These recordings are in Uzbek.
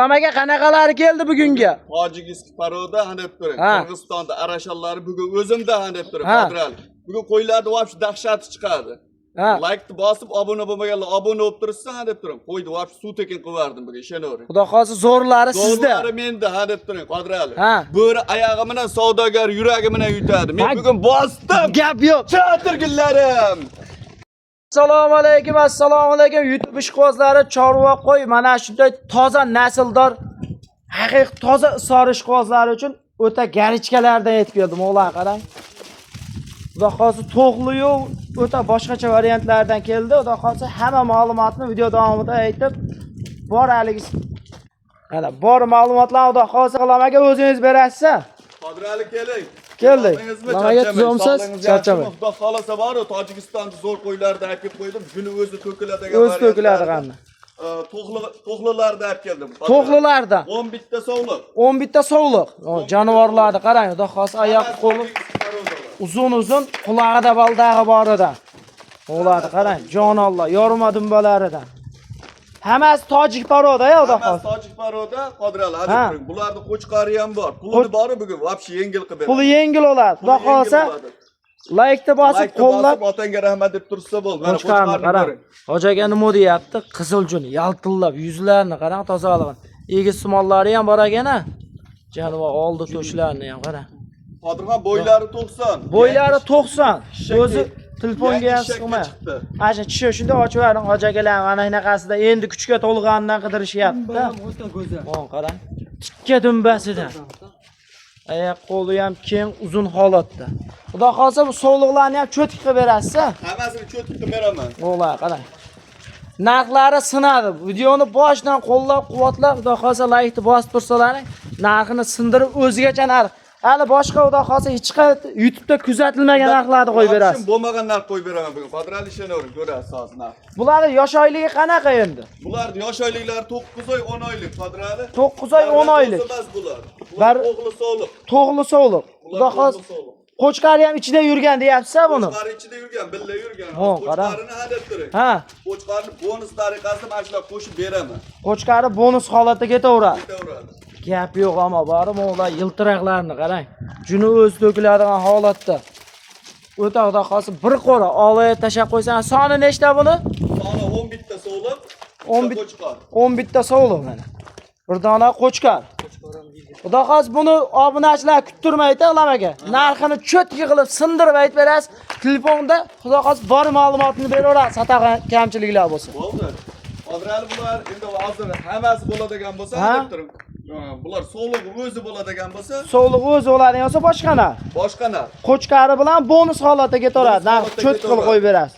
Nimaga qanaqalari keldi bugunga? Tojikiston paroda deb turing. Ha. Qirg'izistonda arashallari bugun o'zimda deb turing. Ha. Qadral. Bugun qo'ylarni vobshe dahshati chiqadi. Ha. Like bosib obuna bo'lmaganlar obuna bo'lib tursa deb turing. Qo'yni vobshe suv tekin qilib bugun ishonavering. Xudo xohlasa zo'rlari sizda. Zo'rlari menda deb turing. Qadral. Ha. Bo'ri oyog'i bilan savdogar yuragi bilan yutadi. Men bugun bosdim. Gap yo'q. Chatirgillarim. Assalomu alaykum YouTube ishqibozlari, chorva qo'y, mana shunday toza nasldor, haqiqiy toza isor ishqibozlari uchun o'ta garichkalardan yetib keldim. O'g'lar qarang. Xudo xohlasa to'g'li-yu, o'ta boshqacha variantlardan keldi. Xudo xohlasa hamma ma'lumotni video davomida aytib boraligiz. Mana bor ma'lumotlarni xudo xohlasa qilamaga o'zingiz berasiz. Qodirali keling. Keldik. Nimaga tuzomsiz? Charchamang. Xudo xolasa bor, Tojikistonda zo'r qo'ylarda olib kelib qo'ydim. Buni o'zi to'kiladigan. O'zi to'kiladiganmi? To'g'lilarda olib keldim. To'g'lilarda 11 ta sovliq. 11 ta sovliq. Jonivorlarni qarang, xudo xohlasa oyoq qo'li uzun, qulog'ida baldag'i bor edi. O'g'larni qarang, jonollar, yorma dumbalaridan. Hammasi tojik paroda-ya, xudo xohlasa. Hammasi tojik paroda, Qodirali hadi turing. Bularni qo'chqari ham bor. Puli bori bugun vobshe yengil qilib beradi. Puli yengil bo'ladi. Xudo xohlasa like-ni bosib, qo'llab otangga rahmat deb tursa bo'ldi. Mana qo'chqarni qarang. Hoji aka nima deyapti? Qiziljon yaltillab, yuzlarini qarang, tozalig'ini. Egiz sumollari ham bor ekan-a. Janova oldi to'shlarini ham qarang. Qodirxon bo'ylari 90. Bo'ylari 90. O'zi telefonga ham chiqmay. Mana shu shunda ochib yuboring, hoji akalar mana shunaqasida endi kuchga to'lg'andan qidirishyapti. O'ta go'zal. O'n qarang. Tikka dumbasidan. Oyoq qo'li ham keng, uzun holatda. Xudo xolsa bu sovliqlarni ham cho'tik qilib berasiz. Hammasini cho'tik qilib beraman. O'g'lar qarang. Narxlari sinadi. Videoni boshidan qo'llab-quvvatlab, xudo xolsa like-ni bosib tursalaring, narxini sindirib o'zigacha narx. Hali boshqa xudo xolsa hech qayerda YouTube'da kuzatilmagan narxlarni qo'yib berasiz. Bo'lmagan narx qo'yib beraman bugun. Qodirali ishonavering, ko'rasiz hozir narx. Bularning yosh oyligi qanaqa endi? Bularning yosh oyliklari 9 oy, 10 oylik, Qodirali. 9 oy, 10 oylik. Bular o'g'li sovliq. To'g'li sovliq. Xudo xolsa qo'chqari ham ichida yurgan deyapsiz-a buni? Qo'chqari ichida yurgan, billa yurgan. qarang. Qo'chqarini hadab turing. Ha. Qo'chqarni bonus tariqasida mana shular qo'shib beraman. Qo'chqari bonus holatda ketaveradi. Ketaveradi. Gap yo'q, ammo borim o'g'lar yiltiraqlarni qarang. Juni o'z to'kiladigan holatda. O'ta xudo xolsa bir qo'ra olib tashab qo'ysan, soni nechta buni? Soni 11 ta sovliq, 11 qo'chqar. 11 ta sovliq mana. Bir dona qo'chqar. Xudo xolsa buni obunachilar kuttirmaydi alamaga. Narxini cho'tki qilib sindirib aytib berasiz. Telefonda xudo xolsa bor ma'lumotni beraverasiz, sataqa kamchiliklar bo'lsa. Bo'ldi. Qodirali bular endi hozir hammasi bo'ladigan bo'lsa, deb turing. Bular sovliq o'zi bo'ladigan bo'lsa, Sovliq o'zi bo'ladigan bo'lsa boshqana. boshqana. Qo'chqari bilan bonus holatda ketaveradi. Narx cho'tki qilib qo'yib berasiz.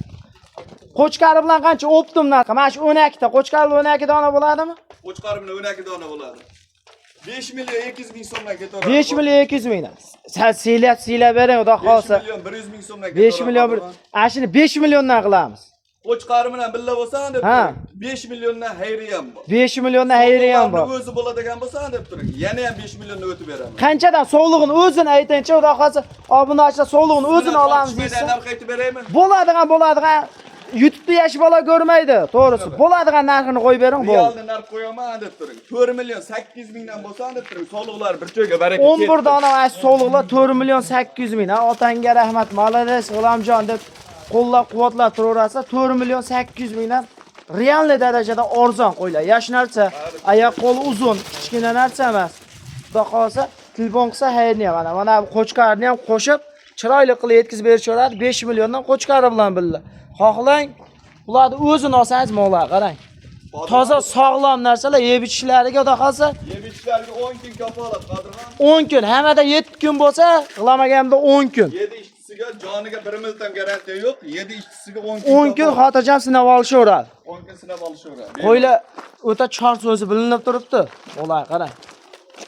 Qo'chqari bilan qancha optim narx? Mana shu 12 ta qo'chqari 12 dona bo'ladimi? Qo'chqari bilan 12 dona bo'ladi. 5 million 200 ming so'mdan ketaveradi. 5 million 200 mingdan. Sen siylab bering, xudo 5 xolsa. million 100 ming so'mdan 5 million. Ana shuni 5 milliondan qilamiz. Qo'chqari bilan billa bo'lsa, deb turing. 5 milliondan xayri ham bor. 5 milliondan xayri ham bor. O'zi bo'ladigan bo'lsa, deb turing. Yana ham 5 millionni o'tib beraman. Qanchadan sovlig'ini o'zini aytingchi, xudo xolsa, obunachilar sovlig'ini o'zini olamiz desa. Narx aytib beraymi? Bo'ladigan YouTube'da yosh bola ko'rmaydi, to'g'risi. Bo'ladigan narxini qo'yib bering, bo'ldi. Realni narx qo'yaman deb turing. 4 million 800 mingdan bo'lsa, deb turing. Sovliqlar bir joyga baraka ketdi. 11 dona mana sovliqlar 4 million 800 ming. Otangga rahmat, malades, g'ulamjon deb qo'llab-quvvatlab turaverasa, 4 million 800 mingdan realniy darajada arzon qo'ylar. Yosh narsa, oyoq qo'li uzun, kichkina narsa emas. Xudo xolsa, telefon qilsa hayni ham mana qo'chqarni ham qo'shib chiroyli qilib yetkazib berishaveradi. 5 milliondan qo'chqari bilan billa. Xohlang, ularni o'zini olsangiz mo'g'lar, qarang. Toza sog'lom narsalar yeb ichishlariga xudo xolsa, yeb ichishlariga 10 kun kafolat, Qodirxon. 10 kun, hammada 7 kun bo'lsa, qilamaganimda 10 kun. 7 ishchisiga joniga 1 mildan garantiya yo'q. 7 ishchisiga 10 kun. 10 kun xotirjam sinab olishaveradi. 10 kun sinab olishaveradi. Qo'ylar o'ta chor so'zi bilinib turibdi. Ular qarang.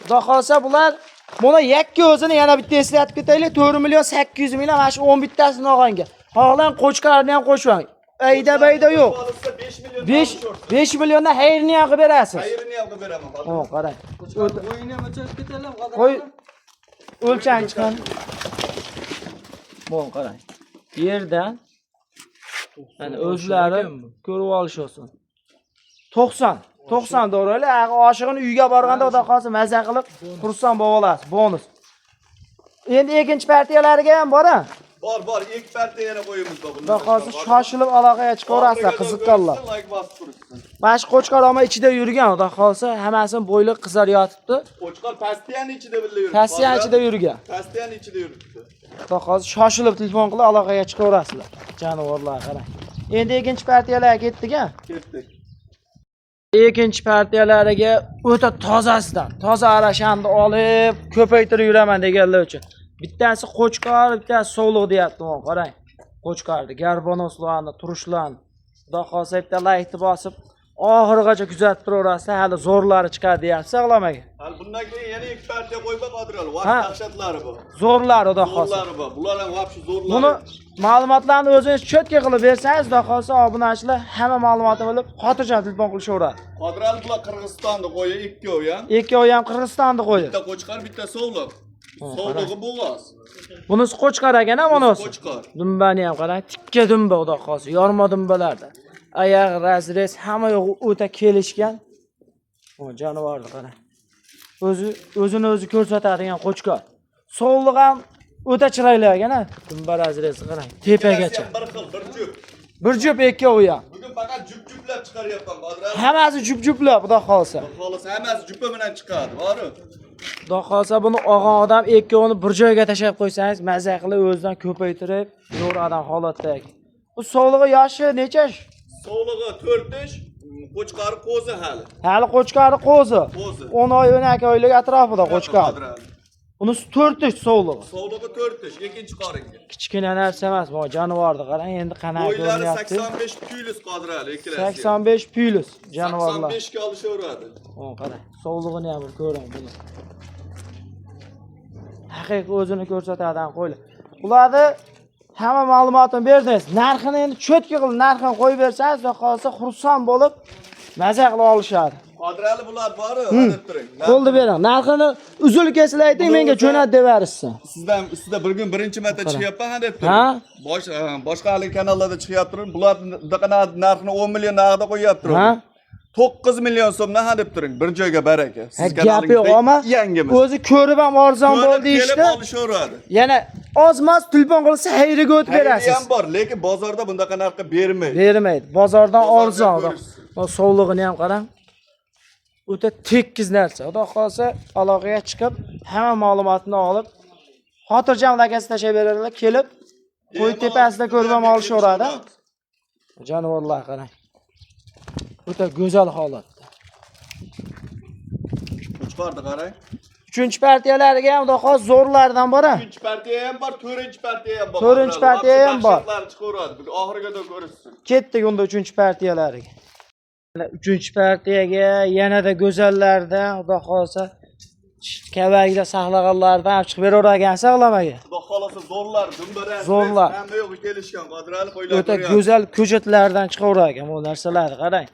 Xudo xolsa bular buni yakka o'zini yana bitta eslatib ketaylik. 4 million 800 mingdan mana shu 11 tasini olganga. Xohlang qo'chqarni ham qo'shing. Bayda yo'q. 5 milliondan xayrini ham qilib berasiz. Xayrini ham qilib beraman. Qarang. Bo'yini ham o'chirib ketalam, Qo'y o'lchang chiqan. Bo'l qarang. Yerdan mana o'zlari ko'rib olishsin. 90. 90 dollar. Oshig'ini uyga borganda xudo qolsa mazza qilib xursand bo'lib olasiz. Bonus. Endi ikkinchi partiyalariga ham bor-a? Bor, ilk partiya yana qo'yimiz bor. Xudo qolsa shoshilib aloqaga chiqaverasizlar, qiziqqanlar. Like bosib turibsiz. Mana shu qo'chqor olma ichida yurgan, xudo qolsa hammasini bo'yli qizlar yotibdi. Qo'chqor pastiyani ichida birga yuribdi. Pastiyani ichida yurgan. Pastiyani ichida yuribdi. Xudo qolsa shoshilib telefon qilib aloqaga chiqaverasizlar. Jonivorlar qarang. Endi ikkinchi partiyalarga ketdik-a? Ketdik. Ikkinchi partiyalariga o'ta tozasidan, toza arashanni olib ko'paytirib yuraman deganlar uchun. Bittasi qo'chqor, bittasi sovliq deyapti, qarang. Qo'chqorni, garbonoslarni, turishlarni. Xudo qolsa bitta laykni bosib, oxirigacha kuzatib turaverasizlar, hali zo'rlari chiqadi deyapsiz, og'lamaga. Hali bundan keyin yana ikki partiya qo'yib qodirlar. Vaqt dahshatlari bor. Zo'rlari, xudo qolsa. Zo'rlari bor. Bular ham vobshe zo'rlar. Buni ma'lumotlarni o'zingiz cho'tka qilib bersangiz, xudo qolsa obunachilar hamma ma'lumotni bilib, xotirjam telefon qilishaveradi. Qodirlar bular Qirg'izistonni qo'yi ikkovi ham. Ikkovi ham Qirg'izistonni qo'ydi. Bitta qo'chqor, bitta sovliq. Sovlig'i bo'g'oz. Bunisi qo'chqor ekan, bunisi. Qo'chqor. Dumbani ham qarang, tikka dumba xudo qolsa, yorma dumbalarda. Oyoq razrez hamma yo'g'i o'ta kelishgan. O jonivorni qarang. O'zini o'zi ko'rsatadigan qo'chqor. Sovliq ham o'ta chiroyli ekan-a. Dumba razrezi qarang, tepagacha. Bir xil, bir jup. Bir jup ikkovi ham. Bugun faqat jup-juplab chiqaryapman, Qodirlar. Hammasi jup-juplab, xudo qolsa. Xolos hammasi jupa bilan chiqadi, bor-ku. Xudo qolsa buni og'on odam ikkovini bir joyga tashlab qo'ysangiz, mazza qilib o'zidan ko'paytirib, zo'r odam holatda ekan. Bu sovlig'i yoshi necha? Sovlig'i 4 ish, qo'chqori qo'zi hali. Hali qo'chqori qo'zi. Qo'zi. 10 oy, 12 oylik atrofida qo'chqor. Bunisi 4 ish sovlig'i. Sovlig'i 4 ish, ikkinchi qoringa. Kichkina narsa emas, bu jonivorni qarang, endi qanaqa Bo'ylari ko'ryapti. 85 plyus Qodirali ikkalasi. 85 plus jonivorlar. 85 ga olishaveradi. O qarang, sovlig'ini ham bir ko'ring buni. Haqiqiy o'zini ko'rsatadigan qo'ylar. Ularni hamma ma'lumotini berdingiz. Narxini endi cho'tka qilib narxini qo'yib bersangiz, xudo qolsa xursand bo'lib mazza qilib olishadi. Qodirali bular bor-ku, deb turing. Qo'lda bering. Narxini uzul kesila ayting, menga jo'nat deb berishsin. Sizdan ustida bir kun birinchi marta chiqyapman deb turing. Boshqa hali kanallarda chiqyapti. Bular narxini 10 million narxda qo'yapti. 9 million so'mdan deb turing. Bir joyga baraka. Siz gapi yo'q, ammo o'zi ko'rib ham arzon bo'ldi kelib ishda. olishaveradi. Yana ozmas telefon qilsa hayriga o'tib berasiz. ham bor, lekin bozorda bundaqa narxga bermaydi. Bermaydi. Bozordan arzon. Bu sovlig'ini ham qarang. O'ta tekkiz narsa. Xudo qolsa aloqaga chiqib, hamma ma'lumotni olib, xotirjam lakasi tashlab berarlar, kelib qo'y tepasida ko'rib ham olishaveradi. Jonivorlar qarang. O'ta go'zal holatda. Qo'chqorni qarang. 3-partiyalariga ham xudo qolsa zo'rlardan bor-a? 3-partiya ham bor, 4-partiya ham bor. 4-partiya ham bor. Chiqaveradi. Oxirigacha ko'rishsin. Ketdik unda 3-partiyalariga. 3-partiyaga yanada go'zallardan, xudo qolsa kavagida saqlaganlardan olib chiqib beravergansiz og'lamaga. Xudo xolasa zo'rlar, dumbalar. Zo'rlar. Hamma yo'g'i kelishgan, Qodirali qo'ylar. O'ta go'zal ko'chatlardan chiqaverar ekan bu narsalarni qarang.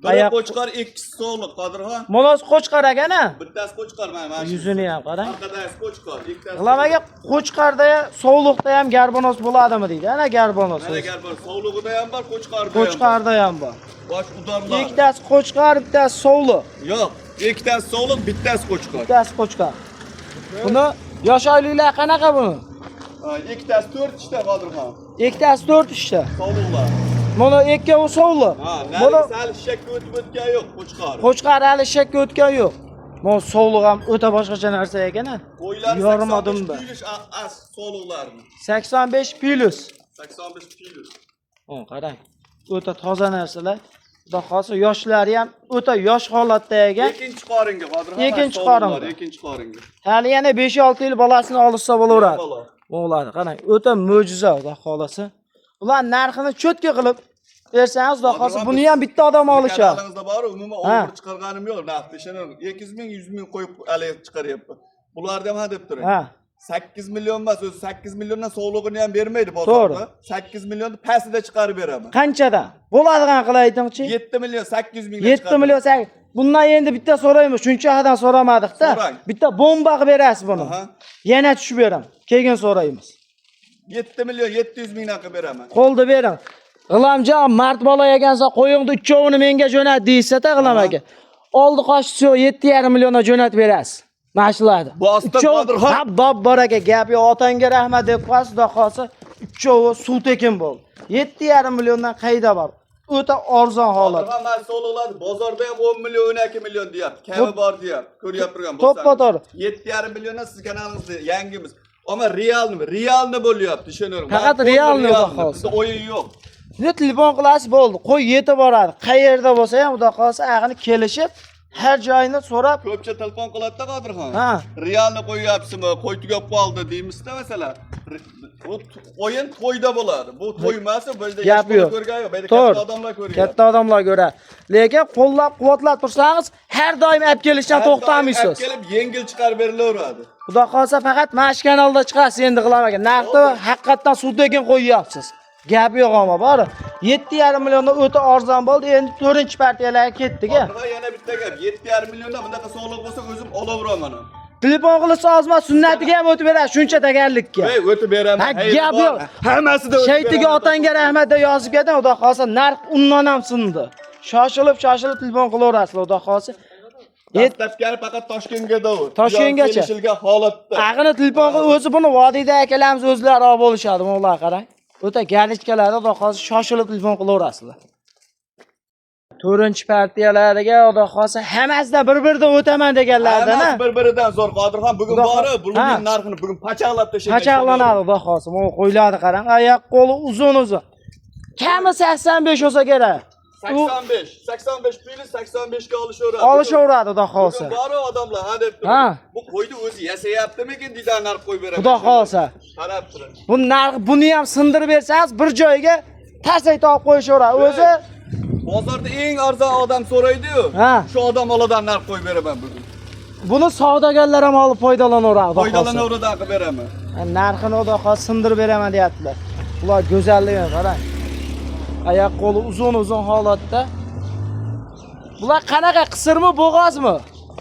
Bir qo'chqor, ikkisi sovliq, Qodirxon. Monos qo'chqor ekan-a? Bittasi qo'chqor mana shu. Yuzini ham qarang. Orqadagi qo'chqor, ikkitasi. Og'lamaga qo'chqorda ham, sovliqda ham garbonos bo'ladimi deydi. Ana garbonos. Mana garbon sovlig'ida ham bor, qo'chqorda ham. Qo'chqorda ham bor. Bosh udorlar. Ikkitasi qo'chqor, bittasi sovliq. Yo'q, ikkitasi sovliq, bittasi qo'chqor. Bittasi qo'chqor. Buni yosh oyliklar qanaqa buni? Ikkitasi 4 ishda Qodirxon. Ikkitasi 4 ishda. Sovliqlar. Mana ikkovi sovliq. Mana sal shakka o'tib o'tgan yo'q qo'chqor. Qo'chqor hali shakka o'tgan yo'q. Mana sovliq ham o'ta boshqacha narsa ekan-a. Yormadim ba. As sovliqlarni. 85 plus. 85 plus. Qarang. O'ta toza narsalar. Xudo xolsa yoshlari ham o'ta yosh holatda ekan. Ikkinchi qoringa Qodirxon. Ikkinchi qoringa. Ikkinchi qoringa. Hali yana 5-6 yil bolasini olsa bo'laveradi. Bo'ladi. Qarang, o'ta mo'jiza, xudo xolasa. Ular narxini cho'tka qilib bersangiz, xudo xolsa buni ham bitta odam olishadi. Kanalingizda bor, umuman o'g'ir chiqarganim yo'q. Naqdishini 200 ming, 100 ming qo'yib alayib chiqaryapman. Bularni ham deb turing. 8 million emas, o'zi 8 milliondan sovlig'ini ham bermaydi bozorda. 8 millionni pastida chiqarib beraman. Qanchadan? Bo'ladigan qilib aytingchi. 7 million 800 ming. 7 million 8. Bundan endi bitta so'raymiz. Shunchadan so'ramadik-da. Bitta bomba qilib berasiz buni. Yana tushib beraman. Keyin so'raymiz. 7 million 700 mingdan qilib beraman. Qo'lda bering. G'ilamjon, mart bola ekansa qo'yingni uchovini menga jo'nat deysa-da G'ilam aka. Oldi qo'shchi 7,5 millionga jo'nat berasiz. Mashlardi. Bosta Qodirxon. Ha, bob bor aka, gap yo'q. Otangga rahmat deb qo'yasiz, xudo qolsa uchovi suv tekin bo'ldi. 7,5 milliondan qayda bor? O'ta arzon holat. Qodirxon mas'ullar bozorda ham 10 million, 12 million deyapti. Kami bor deyapti. Ko'ryapti turgan To'ppa-to'g'ri. 7,5 milliondan siz kanalingizda yangimiz. Ammo realni bo'lyapti, tushunaver. Faqat realni xudo qolsa. Bizda o'yin yo'q. Siz telefon qilasiz bo'ldi. Qo'y yetib boradi. Qayerda bo'lsa ham xudo qolsa ag'ini kelishib, har joyini so'rab, Ko'pcha telefon qiladi-da Qodirxon. Ha. Realni qo'yyapsizmi? Qo'y tugab qoldi deymizda masalan. Bu o'yin to'yda bo'ladi. Bu to'ymasi bizda gap yo'q. ko'rgan yo'q. Bizda To'g'ri. katta odamlar ko'rgan. Katta odamlar ko'radi. Lekin qo'llab-quvvatlab tursangiz, har doim olib kelishdan to'xtamaysiz. Kelib yengil chiqarib berilaveradi. Xudo qolsa faqat mana shu kanalda chiqasiz endi G'ilam aka. Narxni haqiqatan suvdekin qo'yyapsiz. Gap yo'q ammo bor. 7,5 milliondan o'ta arzon bo'ldi. Endi 4-partiyalarga ketdik-a. Yana bitta gap, 7,5 milliondan bundaqa sog'liq bo'lsa o'zim olaveraman. Telefon qilsa ozma sunnatiga ham o'tib beradi, shuncha tagarlikka. Ey, o'tib beraman. Ha, gap yo'q. Hammasida o'tib Shaytiga otangga rahmat deb yozib ketdim, xudo qolsa narx undan ham sindi. Shoshilib telefon qilaverasiz, xudo qolsa. Dastlabkari faqat Toshkentga davr. Toshkentgacha. Kelishilgan holatda. Ag'ini telefon qilib o'zi buni vodiyda akalarimiz o'zlari olib bo'lishadi, mo'g'lar qarang. O'ta galichkalarda xudo qolsa shoshilib telefon qilaverasizlar. 4-partiyalarga xudo qolsa hammasidan bir-biridan o'taman deganlardan, ha. Bir-biridan zo'r Qodirxon bugun bori, bugun narxini bugun pachaqlab tashlagan. Pachaqlanadi xudo qolsa. Mana qo'yladi qarang, oyoq qo'li uzun. Kami 85 olsa kerak. 85 puli 85 ga olishaveradi. Olishaveradi xudo qolsa. Bugun bori odamlar ha deb Ha. Bu qo'yni o'zi yasayaptimikin deydan narx qo'yib beradi. Xudo qolsa. Qarab turing. Bu narx buni ham sindirib bersangiz bir joyga tasayt olib qo'yishaveradi. O'zi bozorda eng arzon odam so'raydi-yu. Ha. Shu odam oladan narx qo'yib beraman bugun. buni savdogarlar ham olib foydalanaveradi. Foydalanaveradi qilib beraman. Narxini xudo xohlasa sindirib beraman deyaptilar. Ular go'zalligini qarang. Oyoq qo'li uzun holatda. Bular qanaqa qisirmi, bo'g'ozmi?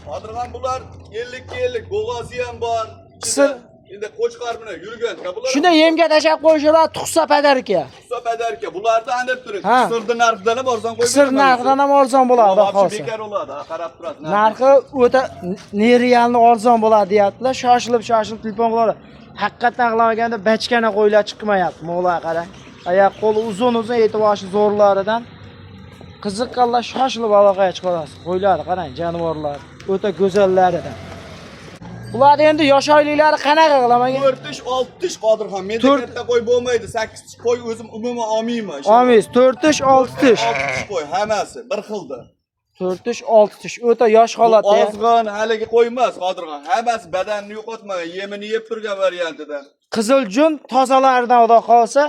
Qodirxon bular 50-50 bo'g'ozi ham bor. Qisir endi qo'chqor bilan yurgan. shunda yemga tashab qo'yishadi, tuqsa padarka. Tuqsa padarka. Bularda anib turib, Ha. qisirni narxidan ham arzon qo'yib Qisir narxidan ham arzon bo'ladi, xudo xohlasa. Bekar bo'ladi, qarab turasiz. Narxi o'ta nerealni arzon bo'ladi deyaptilar. Shoshilib telefon qiladi. Haqiqatan qilmaganda bachkana qo'ylar chiqmayapti. Mo'g'lar qarang. Oyoq qo'li uzun e'tiboshi zo'rlaridan qiziqqanlar shoshilib aloqaga chiqarasiz. Qo'ylar qarang, jonivorlar o'ta go'zallaridan. Ular endi yosh oyliklari qanaqa qilamagan? 4-6 Qodirxon. Menda katta qo'y bo'lmaydi. 8 qo'y o'zim umuman olmayman. Olmaysiz. 4-6 qo'y hammasi bir xilda. 4-6 o'ta yosh holatda. Ozg'in haligi qo'y emas Qodirxon. Hammasi badanni yo'qotmagan, yemini yeb turgan variantida. Qiziljon tozalaridan xudo qolsa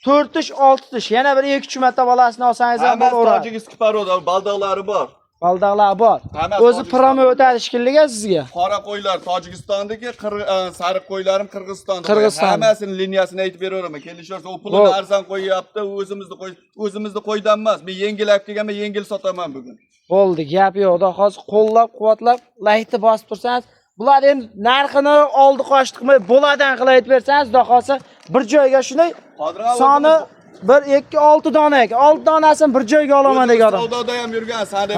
4-6 yana bir 2-3 marta bolasini olsangiz ham bo'laveradi. Tojikiston paroda baldoqlari bor. Baldaqlar bor. O'zi promo o'tadi shekilliga sizga. Qora qo'ylar Tojikistondagi, sariq qo'ylarim Qirg'izistonda. Qirg'iziston. Hammasini liniyasini aytib beraman. Kelishorsa, u pulini arzon qo'yyapti, o'zimizni qo'ydan emas. Men yengil olib kelganman, yengil sotaman bugun. Bo'ldi, gap yo'q. Xudo hozir qo'llab-quvvatlab, laytni bosib tursangiz, bular endi narxini oldi qo'shib qilmay bo'ladan qilib aytib bersangiz, xudo xolsa bir joyga shunday soni 1-2-6 dona ekan. 6 donasini bir joyga olaman degan odam. Savdoda ham yurgan, sadeb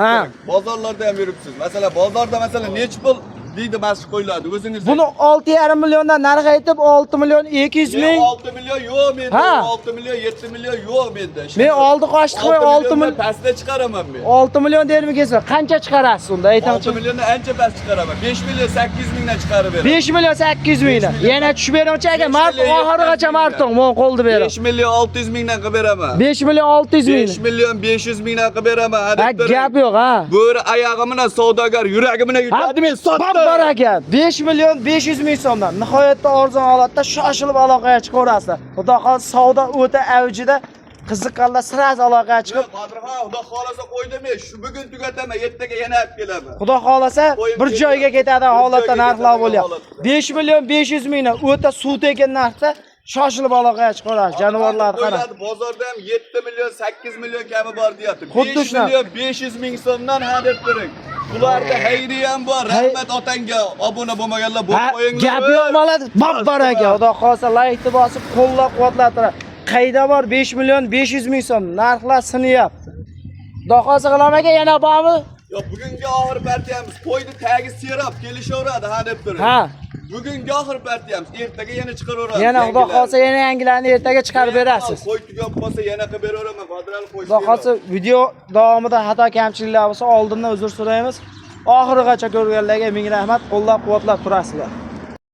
bozorlarda ham yuribsiz. Masalan, bozorda necha pul deydi mashq qo'yiladi o'zingiz. Buni 6,5 milliondan narx aytib 6 million 200 ming. 6 million yo'q menda. 6 million 7 million yo'q menda. Men oldi qo'shib qo'y 6 million pastda chiqaraman men. 6 million dermikinsiz. Qancha chiqarasiz unda? Aytamchi. 6 milliondan ancha past chiqaraman. 5 million 800 mingdan chiqarib beraman. 5 million 800 mingdan. Yana tushib beramchi aka, mart oxirigacha martong, men qo'ldi beraman. 5 million 600 mingdan qilib beraman. 5 million 600 ming. 5 million 500 mingdan qilib beraman. Gap yo'q, ha. Bo'ri oyog'i bilan savdogar, yuragi bilan yutadi, men sotdim. Bor aka, 5 million 500 ming so'mdan. Nihoyatda arzon holatda shoshilib aloqaga chiqaverasizlar. Xudo xohlasa savdo o'ta avjida. Qiziqqanlar siraz aloqaga chiqib, Qodirxon, xudo xolasa qo'ydim men. Shu bugun tugataman, ertaga yana olib kelaman. Xudo xolasa bir joyga ketadi holatda narxlar bo'lyapti. 5 million 500 mingdan o'ta suv tekin narxda shoshilib aloqaga chiqarasiz. Jonivorlar qarang. Bozorda ham 7 million 8 million kami bor deyapti. 5 shunaqa. million 500 ming so'mdan hadeb turing. Ularda xayriya ham bor. Rahmat otangga obuna bo'lmaganlar bo'lib qo'yinglar. Gap yo'q malad. Bor aka. Xudo xolasa laytni bosib qo'llab-quvvatlab turadi. qayda bor 5 million 500 ming so'm narxlar siniyapti. Doqosi qilamaka yana bormi? Yo bugungi oxir partiyamiz qo'ydi tagi serab kelishaveradi ha deb turib. Ha. Bugungi oxir partiyamiz ertaga yana chiqaraveramiz. Yana xudo xolsa yana yangilarni ertaga chiqarib berasiz. Qo'y tugab qolsa yana qilib beraveraman. Qodirali qo'yib. Xudo xolsa video davomida xato kamchiliklar bo'lsa oldindan uzr so'raymiz. Oxirigacha ko'rganlarga ming rahmat, qo'llab-quvvatlab turasizlar.